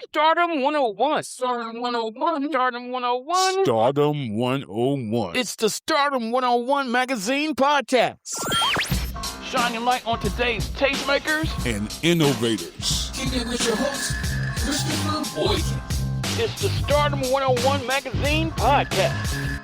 Stardom 101. Stardom 101. Stardom 101. Stardom 101. It's the Stardom 101 magazine podcast. Shining light on today's tastemakers and innovators. Keep it with your host, Christopher Boykin. It's the Stardom 101 magazine podcast.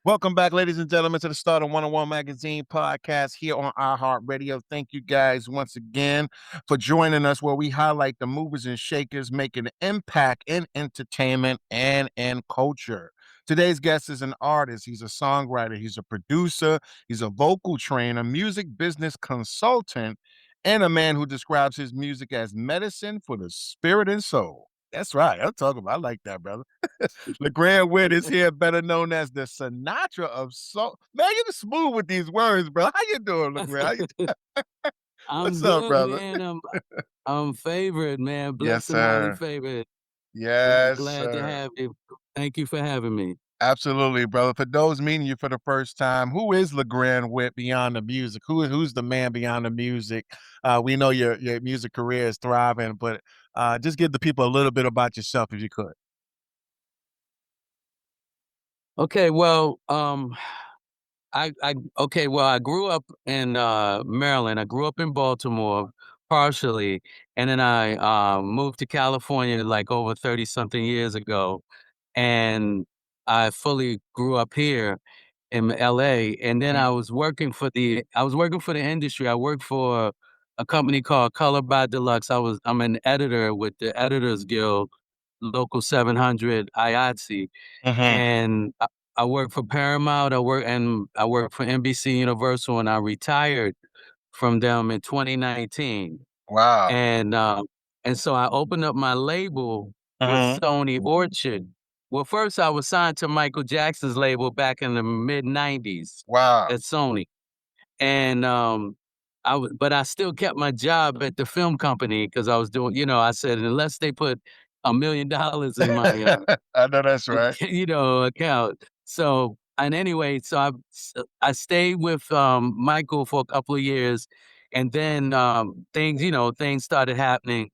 Welcome back, ladies and gentlemen, to the Stardom 101 magazine podcast here on iHeartRadio. Thank you guys once again for joining us, where we highlight the movers and shakers making an impact in entertainment and in culture. Today's guest is an artist. He's a songwriter. He's a producer. He's a vocal trainer, music business consultant, and a man who describes his music as medicine for the spirit and soul. That's right. I'm talking about. I like that, brother. LeGrand Whitt is here, better known as the Sinatra of Soul. Man, you're smooth with these words, bro. How you doing, LeGrand? What's up, good, brother? Man. I'm favored, man. Yes, Blessed and highly sir. favored. Yes, Glad sir. to have you. Thank you for having me. Absolutely, brother. For those meeting you for the first time, who is LeGrand Whitt beyond the music? Who's the man beyond the music? We know your music career is thriving, but just give the people a little bit about yourself, if you could. Okay, well, I grew up in Maryland. I grew up in Baltimore partially, and then I moved to California like over 30-something years ago, and I fully grew up here in LA. And then I was working for the industry. I worked for a company called Color by Deluxe. I'm an editor with the Editors Guild, Local 700 IATSE. And I worked for Paramount. I worked for NBC Universal, and I retired from them in 2019. Wow. And so I opened up my label with Sony Orchard. Well, first I was signed to Michael Jackson's label back in the mid-90s. Wow. At Sony. And but I still kept my job at the film company because I was doing, I said, unless they put $1 million in my I know that's right. account. So, and anyway, so I stayed with Michael for a couple of years, and then things started happening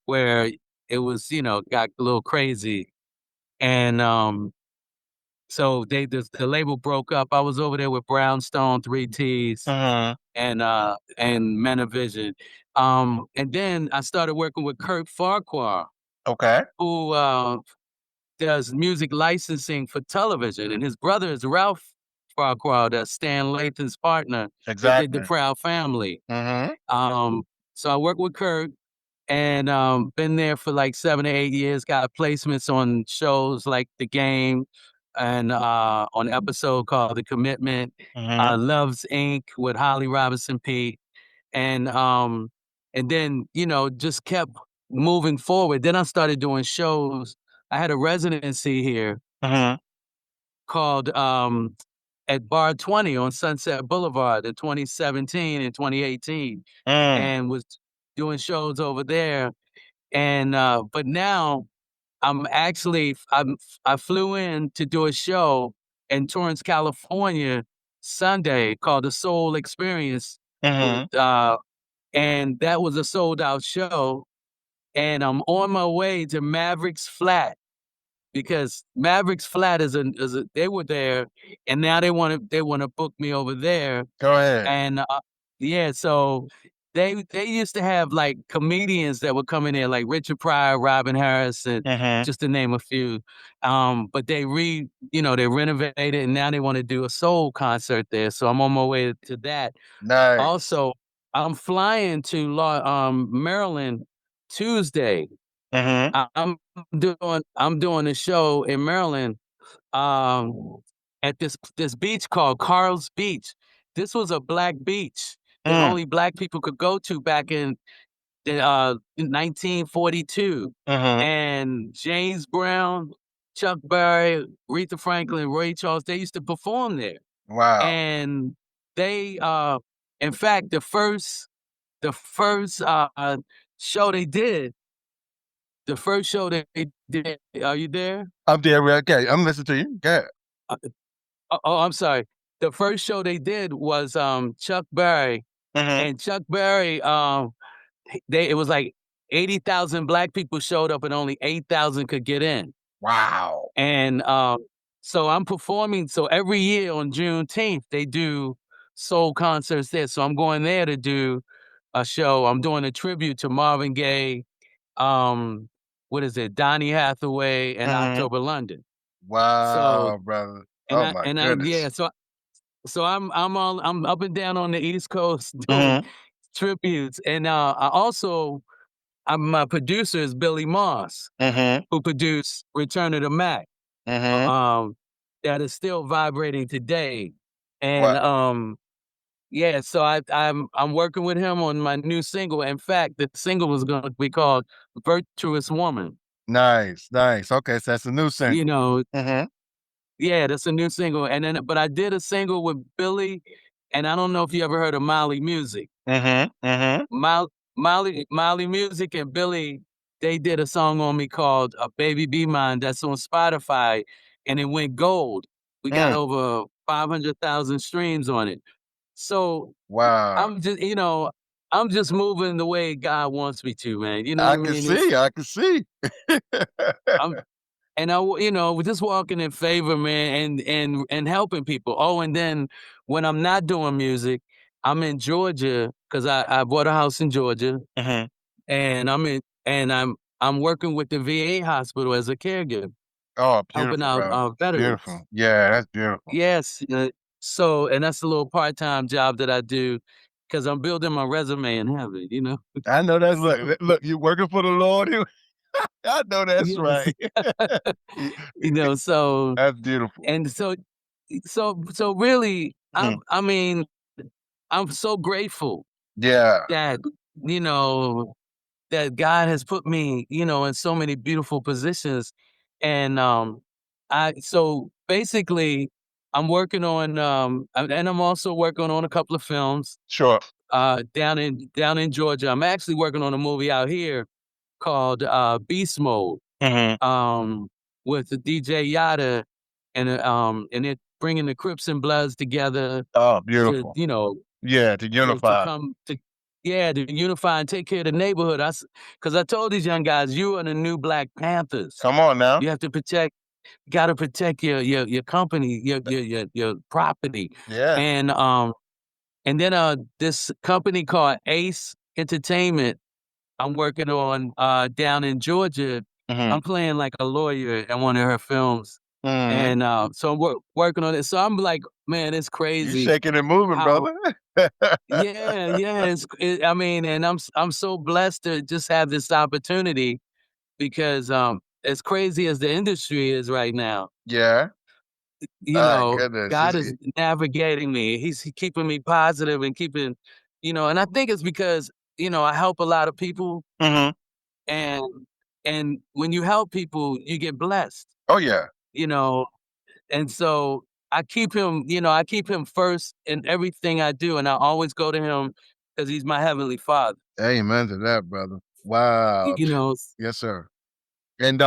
where it was, got a little crazy. And so the label broke up. I was over there with Brownstone, 3 T's, and Men of Vision. And then I started working with Kurt Farquhar, who does music licensing for television, and his brother is Ralph Farquhar, that's Stan Lathan's partner. Exactly. They did The Proud Family. So I worked with Kurt, and been there for like 7 to 8 years. Got placements on shows like The Game, and on an episode called The Commitment, Loves Inc. with Holly Robinson Peete, and then just kept moving forward. Then I started doing shows. I had a residency here called at Bar 20 on Sunset Boulevard in 2017 and 2018, and was doing shows over there. And but now I flew in to do a show in Torrance, California, Sunday, called the Soul Experience. And that was a sold out show. And I'm on my way to Mavericks Flat, because Mavericks Flat they were there, and now they want to book me over there. Go ahead. And so they used to have like comedians that would come in there, like Richard Pryor, Robin Harris, and just to name a few. But they renovated, and now they want to do a soul concert there. So I'm on my way to that. Nice. Also, I'm flying to Maryland Tuesday. I'm doing a show in Maryland at this beach called Carl's Beach. This was a black beach that only black people could go to back in 1942. And James Brown, Chuck Berry, Aretha Franklin, Ray Charles, they used to perform there. Wow. And they in fact, the first show they did, are you there? I'm there. Okay, I'm listening to you. Go ahead. I'm sorry. The first show they did was Chuck Berry, and Chuck Berry. It was like 80,000 black people showed up and only 8,000 could get in. Wow. And so I'm performing. So every year on Juneteenth, they do soul concerts there. So I'm going there to do a show. I'm doing a tribute to Marvin Gaye, what is it, Donny Hathaway, and Mhm. October London. So Wow, brother. Oh my yeah, goodness. so I'm up and down on the East Coast doing Mhm. tributes. And my producer is Billy Moss, Mhm. who produced Return of the Mac, Mhm. um, that is still vibrating today. And Wow. yeah, so I'm working with him on my new single. In fact, the single was gonna be called Virtuous Woman. Nice, nice. Okay, so that's a new You single. know, Mhm. yeah, that's a new single. And then but I did a single with Billy, and I don't know if you ever heard of Molly Music. Mhm. Mhm. Molly Music and Billy, they did a song on me called Baby Be Mine that's on Spotify, and it went gold. We got Mm. over 500,000 streams on it. So Wow. I'm just moving the way God wants me to, man. You know what I I can mean? see, I can see. I'm we're just walking in favor, man, and helping people. Oh, and then when I'm not doing music, I'm in Georgia because I bought a house in Georgia, Mhm. and I'm working with the VA hospital as a caregiver, Oh, helping beautiful, out brother. veterans. Beautiful. Yeah, that's beautiful. Yes, so and that's a little part-time job that I do because I'm building my resume in heaven, you know? I know that's So, look, you working for the Lord. I know that's yes, right. Y- so That's beautiful. and so really, Mhm. I mean, I'm so grateful Yeah. that, you know, that God has put me, in so many beautiful positions. And so basically I'm working on and I'm also working on a couple of films Sure. down in Georgia. I'm actually working on a movie out here called Beast Mode, Mhm. um, with the DJ Yada, and it bringing the Crips and Bloods together Oh, to, beautiful. Yeah, to to unify. come to, yeah, to unify and take care of the neighborhood. Because I told these young guys, you are the new Black Panthers. Come on now. You have to got to protect your company, your property, Yeah. and then this company called Ace Entertainment I'm working on down in Georgia. Mhm. I'm playing like a lawyer in one of her films, Mhm. and so I'm working on it. So I'm like, man, it's You crazy shaking and moving, how. brother. Yeah, yeah. I mean, and I'm so blessed to just have this opportunity because as crazy as the industry is right now, Yeah. My goodness. God is navigating me. He's keeping me positive and keeping, and I think it's because I help a lot of people, Mhm. and when you help people, you get blessed. Oh, yeah. You know, and so I keep him first in everything I do, and I always go to him because he's my heavenly Father. Amen to that, brother. Wow. You know, Yes, sir. And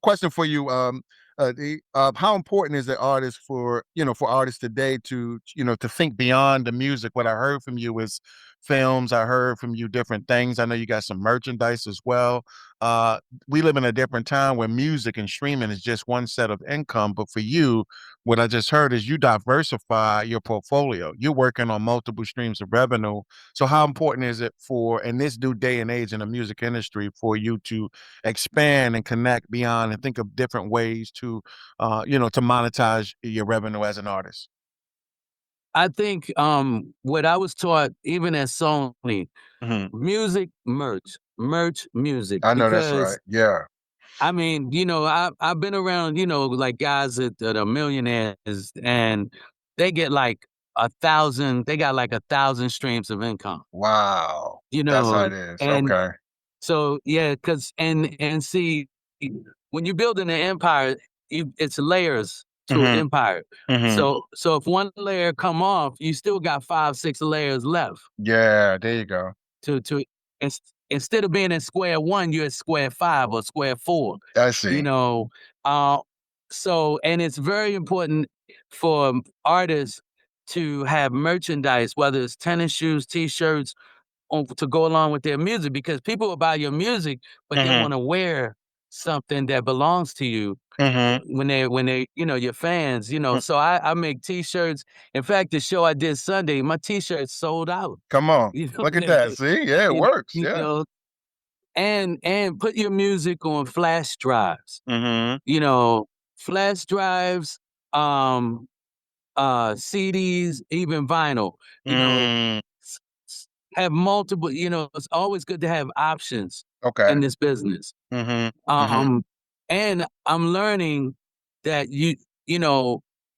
question for you: how important is it artist for for artists today to to think beyond the music? What I heard from you is films. I heard from you different things. I know you got some merchandise as well. Uh, we live in a different time where music and streaming is just one set of income. But for you, what I just heard is you diversify your portfolio. You're working on multiple streams of revenue. So how important is it for in this new day and age in the music industry for you to expand and connect beyond and think of different ways to to monetize your revenue as an artist? I think what I was taught, even at Sony, Mhm. music merch music, I know that's right. because Yeah. I mean, I've been around, like guys that are millionaires, and they get like 1,000. They got like 1,000 streams of income. Wow. You That's how know, it is. and Okay. so yeah, because and see, when you're building an empire, it's layers to an Mhm. empire. Mhm. So if one layer come off, you still got 5, 6 layers left Yeah, there you go. to ins instead of being at square one, you're at square 5 or square 4, I you see. know? Uh, and it's very important for artists to have merchandise, whether it's tennis shoes, T-shirts, to go along with their music, because people will buy your music, but they want to wear something that belongs to you when they your fans. So I make T-shirts. In fact, the show I did Sunday, my T-shirts sold out. Come on. Look at that. See? Yeah, it works. You Yeah. know, and put your music on flash drives. Mm-hmm. Flash drives, CDs, even vinyl. You know, Mm. have multiple. It's always good to have options Okay. in this business. Mm-hmm. Mm-hmm. And I'm learning that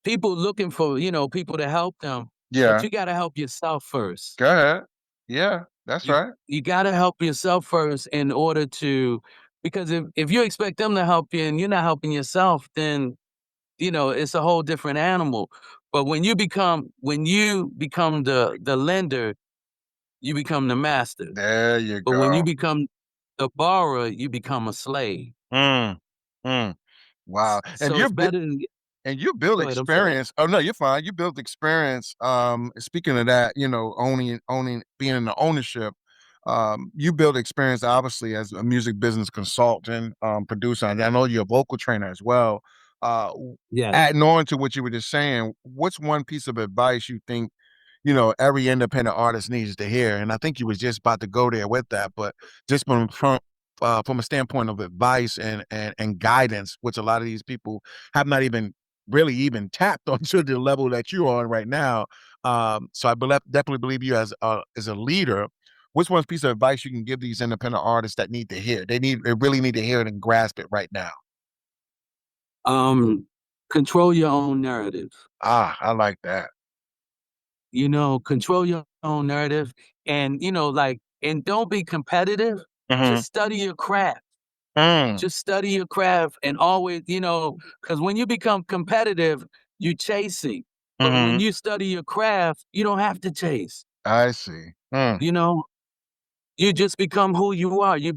people looking for people to help them, but Yeah. you got to help yourself first. Go ahead. Yeah, that's You right. you got to help yourself first in order to, because if you expect them to help you and you're not helping yourself, then it's a whole different animal. But when you become the lender, you become the master. There you But when you go. become the borrower, you become a slave. Mm. Mm. Wow. And So it's better than. you build Go ahead. I'm sorry. experience. Oh no, you're fine. You build experience. Speaking of that, owning, being in the ownership. You build experience obviously as a music business consultant, producer. And I know you're a vocal trainer as well. Yes. Adding on to what you were just saying, what's one piece of advice you think every independent artist needs to hear? And I think you was just about to go there with that, but just from a standpoint of advice and guidance, which a lot of these people have not even really even tapped onto the level that you're on right now. So I definitely believe you as a leader. What's one piece of advice you can give these independent artists that need to hear? They really need to hear it and grasp it right now. Control your own narrative. I like that. Control your own narrative, and and don't be competitive. Mm-hmm. Just study your craft. Mm. Just study your craft, and always, because when you become competitive, you chasing. But when Mm-hmm. you study your craft, you don't have to chase. I see. Mm. You know, you just become who you are. You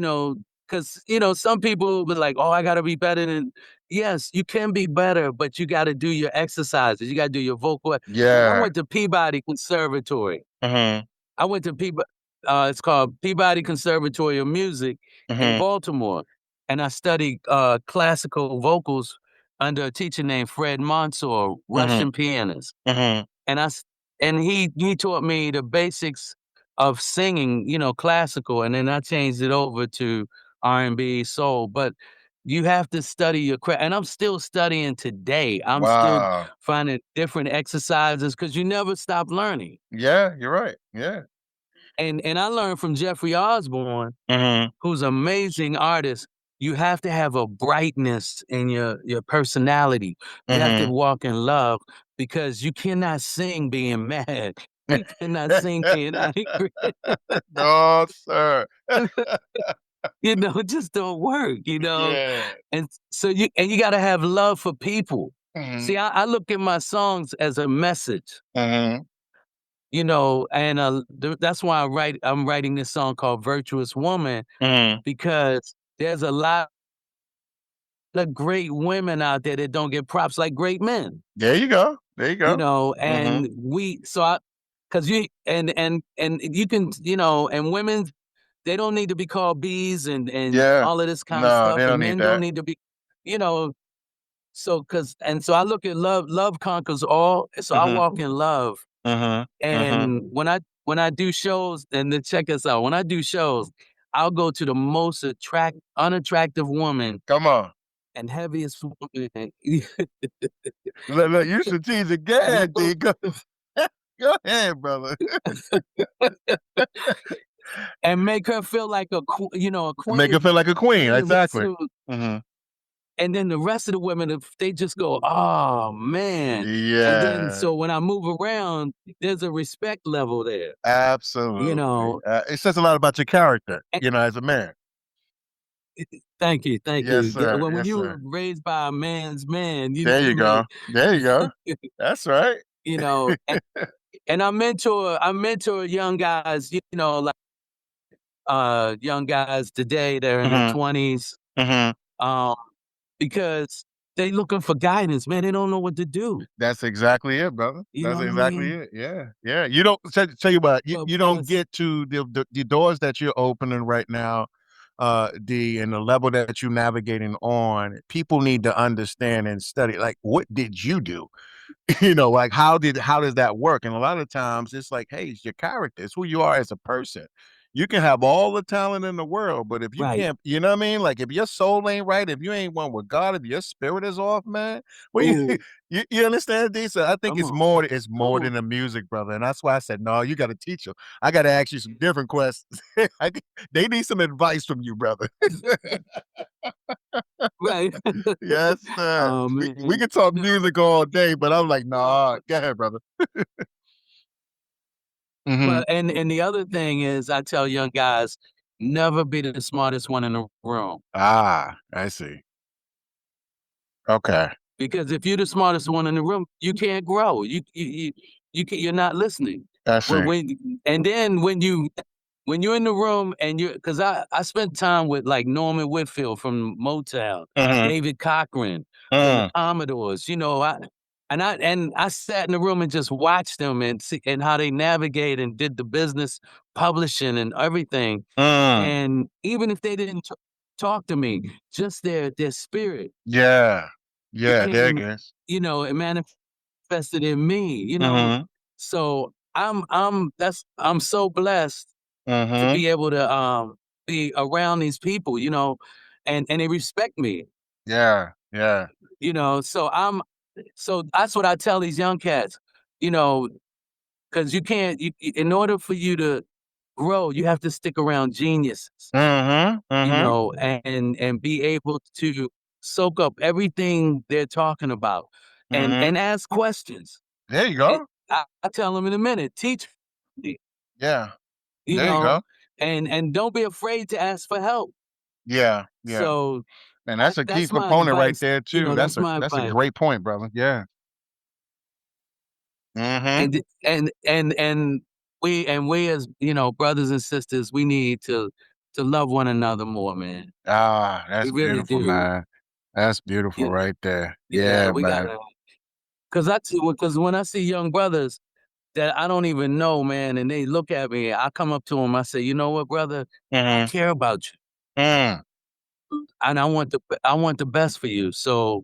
know, because some people be like, "Oh, I got to be better than." Yes, you can be better, but you got to do your exercises. You got to do your vocal. Man, I Yeah. went to Peabody Conservatory. Mm-hmm. I went to Peabody. It's called Peabody Conservatory of Music in Mm-hmm. Baltimore, and I studied classical vocals under a teacher named Fred Mansour, Mm-hmm. Russian pianist. Mm-hmm. And he taught me the basics of singing, classical, and then I changed it over to R&B, soul. But you have to study your craft, and I'm still studying today. I'm still Wow. finding different exercises because you never stop learning. Yeah, you're right. Yeah. And I learned from Jeffrey Osborne, Mm-hmm. who's an amazing artist. You have to have a brightness in your personality. You have to Mm-hmm. walk in love, because you cannot sing being mad. You cannot sing being angry. No, sir. It just don't work. Yeah. And so you got to have love for people. Mm-hmm. See, I look at my songs as a message. Mm-hmm. And that's why I'm writing this song called Virtuous Woman, Mm-hmm. because there's a lot of great women out there that don't get props like great men. There you go. There you go. Mm-hmm. And because and you can, and women, they don't need to be called bees and Yeah. all of this kind of No, they stuff, don't and need men don't that. need to be, you know, so I look at love conquers all. So I Mm-hmm. walk in love. Mm-hmm. Mm-hmm. And when I do shows, and then check this out, when I do shows, I'll go to the most unattractive woman Come on. and heaviest woman. Look, you strategic. Go ahead, D. Go, go ahead, brother. And make her feel like a Make her queen. feel like a queen. And then the rest Exactly. of Mm-hmm. and then the rest of the women, if they just go, "Oh man," and then Yeah. so when I move around, there's a respect level there. You Absolutely. know. It says a lot about your character, And, as a man. thank you, thank Yes, you. Yeah, sir. when Yes, you sir. were raised by a man's man, There you go. There you go. That's right. you know, and, and I mentor young guys, like young guys today, they're in their Mm-hmm. 20s. Mm-hmm. Um, because they looking for guidance, man. They don't know what to do. That's exactly it, brother. You That's know what I exactly mean? it. Yeah, yeah. You don't tell you what, But you don't get to the doors that you're opening right now, D, and the level that you're navigating on. People need to understand and study. Like, what did you do? Like how does that work? And a lot of times it's like, hey, it's your character, it's who you are as a person. You can have all the talent in the world, but if you right. can't, you know what I mean? Like if your soul ain't right, if you ain't one with God, if your spirit is off, man, well, Ooh, you understand this? So I think come on. it's more Ooh. than the music, brother. And that's why I said, no, you got to teach them. I got to ask you some different questions. They need some advice from you, brother. Right. Yes, sir. Oh We man. can talk No, music all day, but I'm like, no, nah, go ahead, brother. Mhm. well, and the other thing is I tell young guys, never be the smartest one in the room. Ah, I see. Okay. Because if you're the smartest one in the room, you can't grow. You're not listening. I When see. when and then when you're in the room and you're because I spent time with like Norman Whitfield from Motown, Mhm. David Cochran, the Mm. Commodores, I sat in the room and just watched them and see and how they navigate and did the business publishing and everything. Mm. And even if they didn't talk to me, just their spirit Yeah. Yeah, there it became, is. it manifested in me. Mhm. So I'm so blessed to Mhm. be able to be around these people, and they respect me, Yeah. Yeah. so that's what I tell these young cats, you know, because you can't in order for you to grow, you have to stick around geniuses, Mhm. Mhm. and be able to soak up everything they're talking about Mhm. and ask questions. There you And go. I tell them in a minute, teach me, Yeah. you There you know, go. and don't be afraid to ask for help. Yeah. Yeah. So And that's a key that's my component right advice. there too. That's my That's a advice. great point, brother. Yeah. Mhm. And we as brothers and sisters, we need to love one another more, man. Ah, We that's really beautiful, do. man. That's beautiful You, right there. yeah, Yeah, we man. gotta. Because when I see young brothers that I don't even know, man, and they look at me, I come up to them, I say, you know what, brother, I Mhm. care about you, Mm. and I want the best for you. So,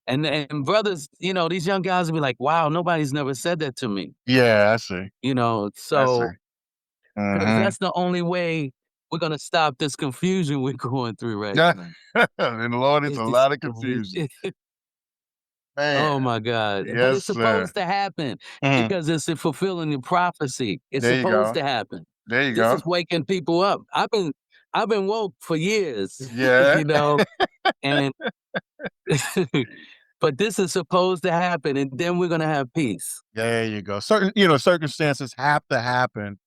and brothers, these young guys will be like, wow, nobody's never said that to me, Yeah, I see. I see. So because Mhm. that's the only way we're gonna stop this confusion we're going through right Yeah. now. And Lord, it's Is a this lot of confusion. Man. Oh my God. But Yes, it's sir. supposed to happen Mhm. because it's in fulfilling the prophecy. It's There you supposed go. to happen. There you This go. is waking people up. I've been woke for years, Yeah. and but this is supposed to happen, and then we're gonna have peace. There you go. Circumstances have to happen,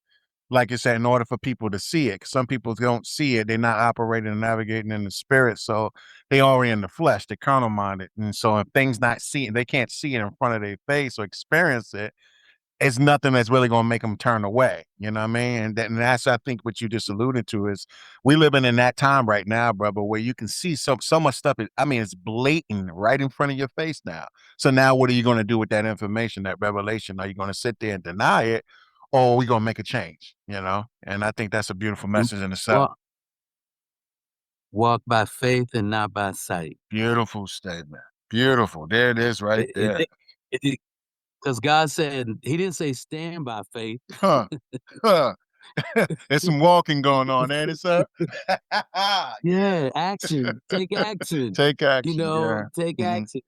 like you said, in order for people to see it. 'Cause some people don't see it. They're not operating and navigating in the spirit. So they already in the flesh, they're carnal minded. And so if things not seen, they can't see it in front of their face or experience it, it's nothing that's really gonna make them turn away, you know what I mean? And that's I think what you just alluded to is we living in that time right now, brother, where you can see so much stuff. I mean, it's blatant right in front of your face now. So now what are you gonna do with that information, that revelation? Are you gonna sit there and deny it, or are we gonna make a change? And I think that's a beautiful Mm, message in itself. Walk, walk by faith and not by sight. Beautiful statement. Beautiful. There it is right there. Because God said He didn't say stand by faith. Huh. Huh. There's some walking going on, ain't it, sir? Yeah. Yeah, action. Take action. Take action, yeah. Take Mhm, action.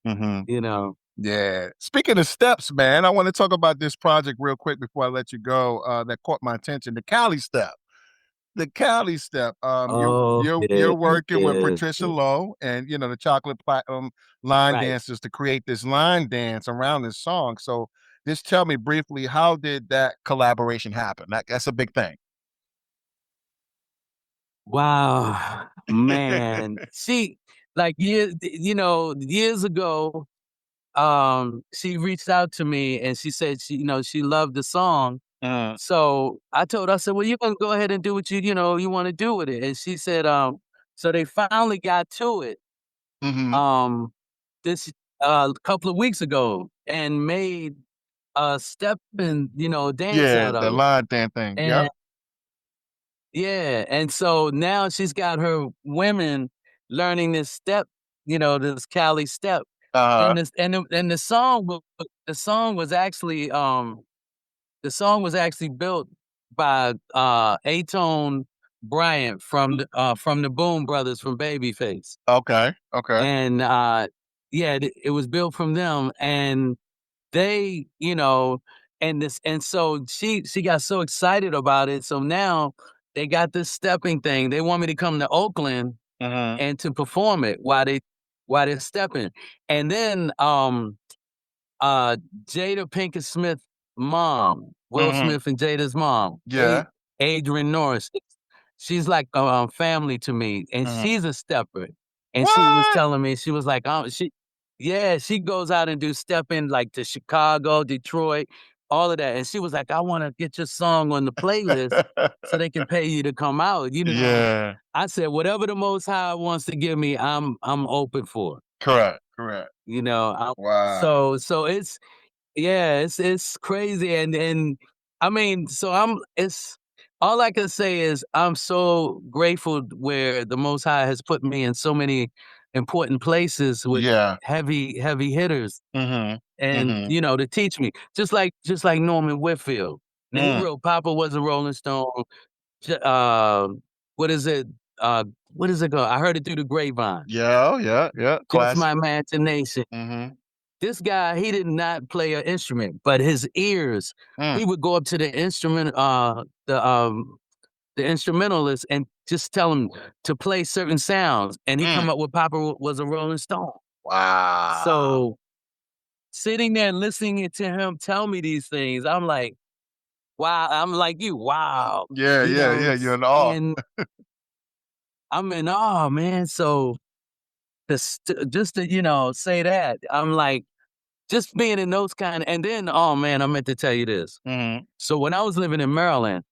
mhm. You know. Yeah. Speaking of steps, man, I wanna talk about this project real quick before I let you go, that caught my attention, the Cali Step. The Cali Step, Oh you're yeah, working with yeah, Patricia yeah. Lowe and, the Chocolate Platinum line Right. dancers to create this line dance around this song. So, just tell me briefly, how did that collaboration happen? That's a big thing. Wow, man. See, like years ago, she reached out to me and she said she loved the song. Mm, So I told her, I said, well, you can go ahead and do what you want to do with it. And she said, so they finally got to it. mhm. Um, this couple of weeks ago and made a step and dance Yeah, out the of it. line dance thing. Yep. And yeah, and so now she's got her women learning this step, this Cali Step. Uh-huh. And the song was actually built by Atone Bryant from the Boom Brothers from Babyface. Okay. Okay. And yeah, it was built from them, and they, and so she got so excited about it. So now they got this stepping thing. They want me to come to Oakland Mm-hmm. and to perform it while they're stepping. And then Jada Pinkett Smith mom, Will Mm-hmm. Smith and Jada's mom, Yeah. Adrian Norris. She's like family to me, and Mm-hmm. she's a stepper. And she was What? telling me, she was like, she goes out and do stepping like to Chicago, Detroit, all of that. And she was like, I want to get your song on the playlist so they can pay you to come out. Yeah. I said, whatever the Most High wants to give me, I'm open for. Correct. Correct. Wow. So it's yeah, it's crazy, and I mean, so it's all I can say is I'm so grateful where the Most High has put me in so many important places with Yeah. heavy hitters, Mm-hmm. and Mm-hmm. to teach me, just like Norman Whitfield. Now he wrote "Papa Was a Rolling Stone." j- Uh, what is it? What is it called? I heard it through the grapevine. Yeah. Yeah. Yeah. Just my Classic. imagination. Mm-hmm. This guy, he did not play an instrument, but his ears, Mm. he would go up to the the instrumentalist and just tell him to play certain sounds, and he Mm. come up with "Papa Was a Rolling Stone." Wow. So sitting there and listening to him tell me these things, I'm like, wow. I'm like you, wow. Yeah. Yeah. Yeah. You're in awe. And I'm in awe, man. So just to say that, I'm like, just being in those and then, oh man, I meant to tell you this. Mm-hmm. So when I was living in Maryland,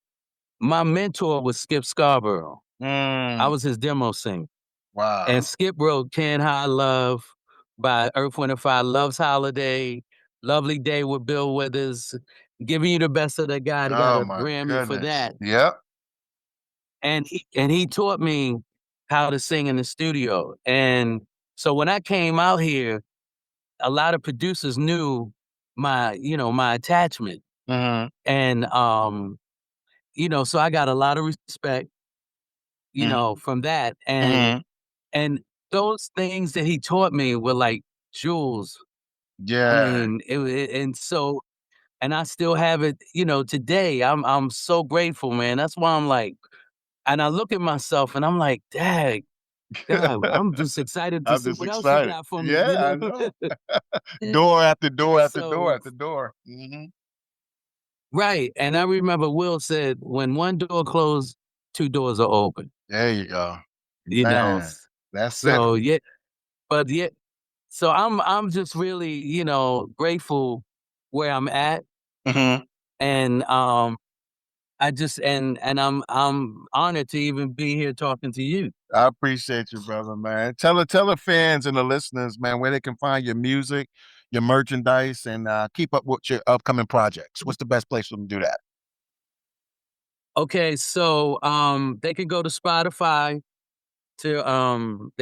my mentor was Skip Scarborough. I Mm. was his demo singer. Wow. And Skip wrote "Can't Hide Love" by Earth, Wind& Fire, "Love's Holiday," "Lovely Day" with Bill Withers, "Giving You the Best of the God." He got Oh a my Grammy for goodness. that. Yep. And he taught me how to sing in the studio. And so when I came out here, a lot of producers knew my attachment. Mm-hmm. And so I got a lot of respect, from that. Mm-hmm. And those things that he taught me were like jewels. I Yeah. mean, and so, and I still have it, today. I'm so grateful, man. That's why I'm like, and I look at myself and I'm like, dang, God, I'm just excited to I'm see just what else you excited. got for me, Yeah, I know. Door after door after door So, after door. Mm-hmm. right. And I remember Will said, when one door closed, two doors are open, There you go. you know. Man, that's it. So yeah, but yeah, so I'm just really, grateful where I'm at. Mm-hmm. And I just I'm honored to even be here talking to you. I appreciate you, brother, man. Tell the fans and the listeners, man, where they can find your music, your merchandise, and keep up with your upcoming projects. What's the best place for them to do that? Okay, so they can go to Spotify and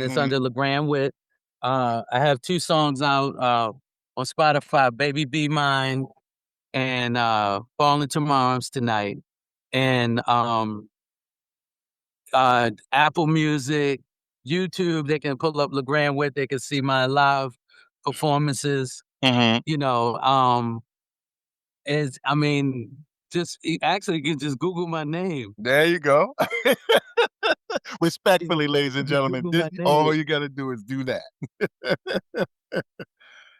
it's Mm-hmm. under LeGrand Whitt. I have 2 songs out on Spotify, "Baby Be Mine" and "Fall Into My Arms Tonight." And Apple Music, YouTube, they can pull up LeGrand Whitt, they can see my live performances, Mm-hmm. is I mean, actually you can just Google my name. There you go. You Respectfully, ladies and can just gentlemen, Google my all name. you got to do is do that.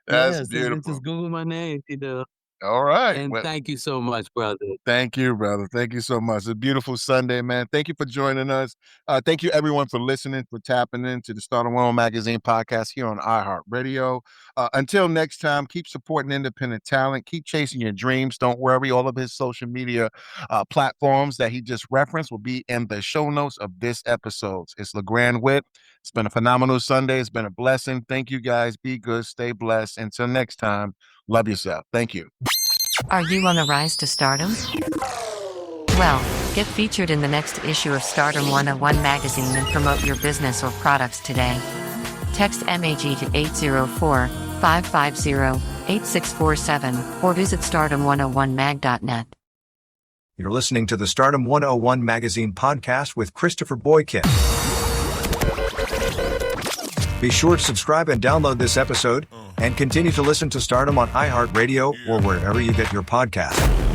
That's Yes, you beautiful. just Google my name, All right. and Well, thank you so much, brother. thank you, brother. Thank you so much. It's a beautiful Sunday, man. Thank you for joining us. Thank you, everyone, for listening, for tapping into the Start of One Magazine podcast here on iHeartRadio. Until next time, keep supporting independent talent. Keep chasing your dreams. Don't worry. All of his social media platforms that he just referenced will be in the show notes of this episode. It's LeGrand Whitt. It's been a phenomenal Sunday. It's been a blessing. Thank you guys. Be good. Stay blessed. Until next time, love yourself. Thank you. Are you on the rise to stardom? Well, get featured in the next issue of Stardom 101 magazine and promote your business or products today. Text MAG to 804-550-8647 or visit stardom101mag.net. You're listening to the Stardom 101 Magazine podcast with Christopher Boykin. Be sure to subscribe and download this episode, and continue to listen to Stardom on iHeartRadio or wherever you get your podcasts.